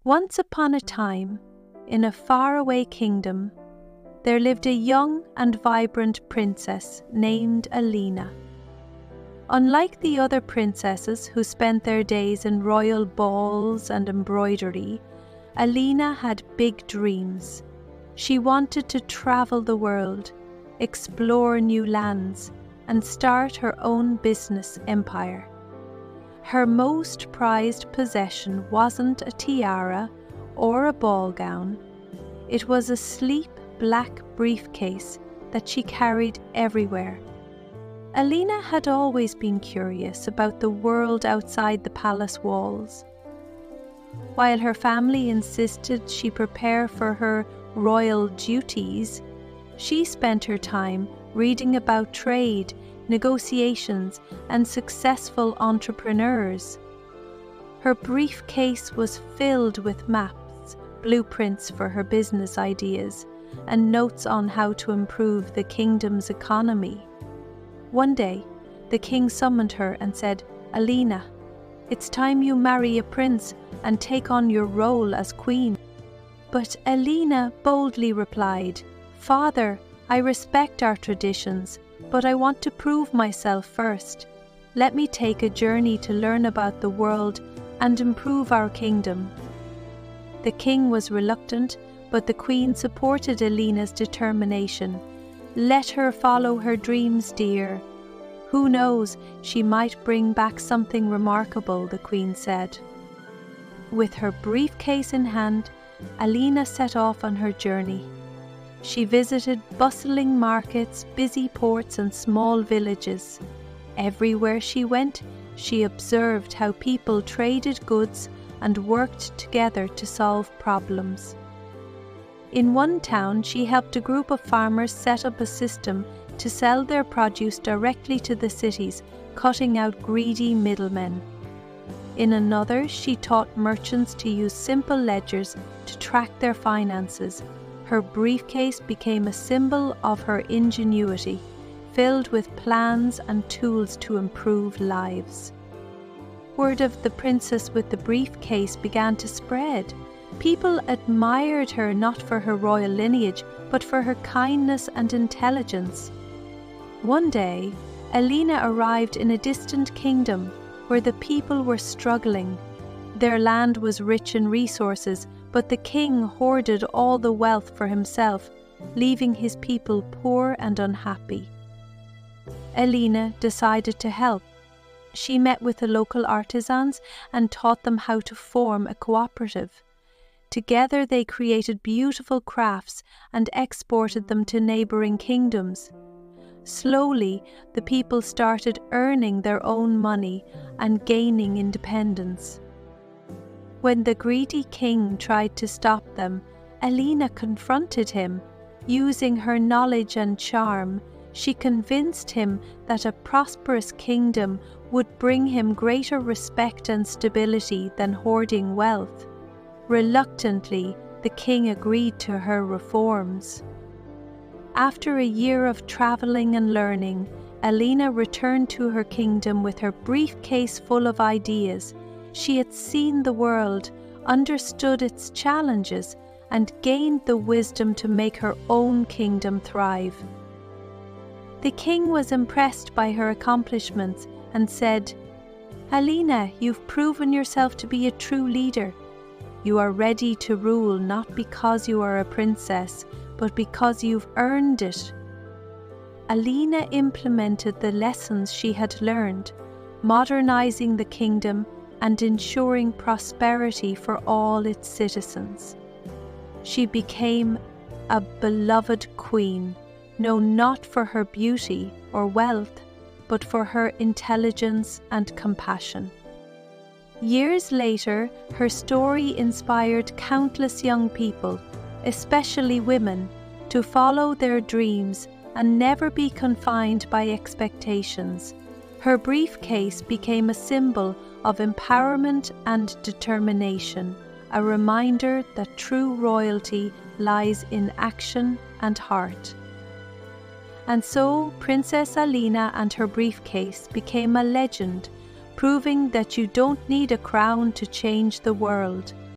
Once upon a time, in a faraway kingdom, there lived a young and vibrant princess named Alina. Unlike the other princesses who spent their days in royal balls and embroidery, Alina had big dreams. She wanted to travel the world, explore new lands, and start her own business empire. Her most prized possession wasn't a tiara or a ball gown. It was a sleek black briefcase that she carried everywhere. Alina had always been curious about the world outside the palace walls. While her family insisted she prepare for her royal duties, she spent her time reading about trade, negotiations, and successful entrepreneurs. Her briefcase was filled with maps, blueprints for her business ideas, and notes on how to improve the kingdom's economy. One day, the king summoned her and said, "Alina, it's time you marry a prince and take on your role as queen." But Alina boldly replied, "Father, I respect our traditions, but I want to prove myself first. Let me take a journey to learn about the world and improve our kingdom." The king was reluctant, but the queen supported Alina's determination. "Let her follow her dreams, dear. Who knows, she might bring back something remarkable," the queen said. With her briefcase in hand, Alina set off on her journey. She visited bustling markets, busy ports, and small villages. Everywhere she went, she observed how people traded goods and worked together to solve problems. In one town, she helped a group of farmers set up a system to sell their produce directly to the cities, cutting out greedy middlemen. In another, she taught merchants to use simple ledgers to track their finances. Her briefcase became a symbol of her ingenuity, filled with plans and tools to improve lives. Word of the princess with the briefcase began to spread. People admired her not for her royal lineage, but for her kindness and intelligence. One day, Alina arrived in a distant kingdom where the people were struggling. Their land was rich in resources, but the king hoarded all the wealth for himself, leaving his people poor and unhappy. Alina decided to help. She met with the local artisans and taught them how to form a cooperative. Together they created beautiful crafts and exported them to neighboring kingdoms. Slowly, the people started earning their own money and gaining independence. When the greedy king tried to stop them, Alina confronted him. Using her knowledge and charm, she convinced him that a prosperous kingdom would bring him greater respect and stability than hoarding wealth. Reluctantly, the king agreed to her reforms. After a year of traveling and learning, Alina returned to her kingdom with her briefcase full of ideas. She had seen the world, understood its challenges, and gained the wisdom to make her own kingdom thrive. The king was impressed by her accomplishments and said, "Alina, you've proven yourself to be a true leader. You are ready to rule not because you are a princess, but because you've earned it." Alina implemented the lessons she had learned, modernizing the kingdom and ensuring prosperity for all its citizens. She became a beloved queen, known not for her beauty or wealth, but for her intelligence and compassion. Years later, her story inspired countless young people, especially women, to follow their dreams and never be confined by expectations. Her briefcase became a symbol of empowerment and determination, a reminder that true royalty lies in action and heart. And so, Princess Alina and her briefcase became a legend, proving that you don't need a crown to change the world.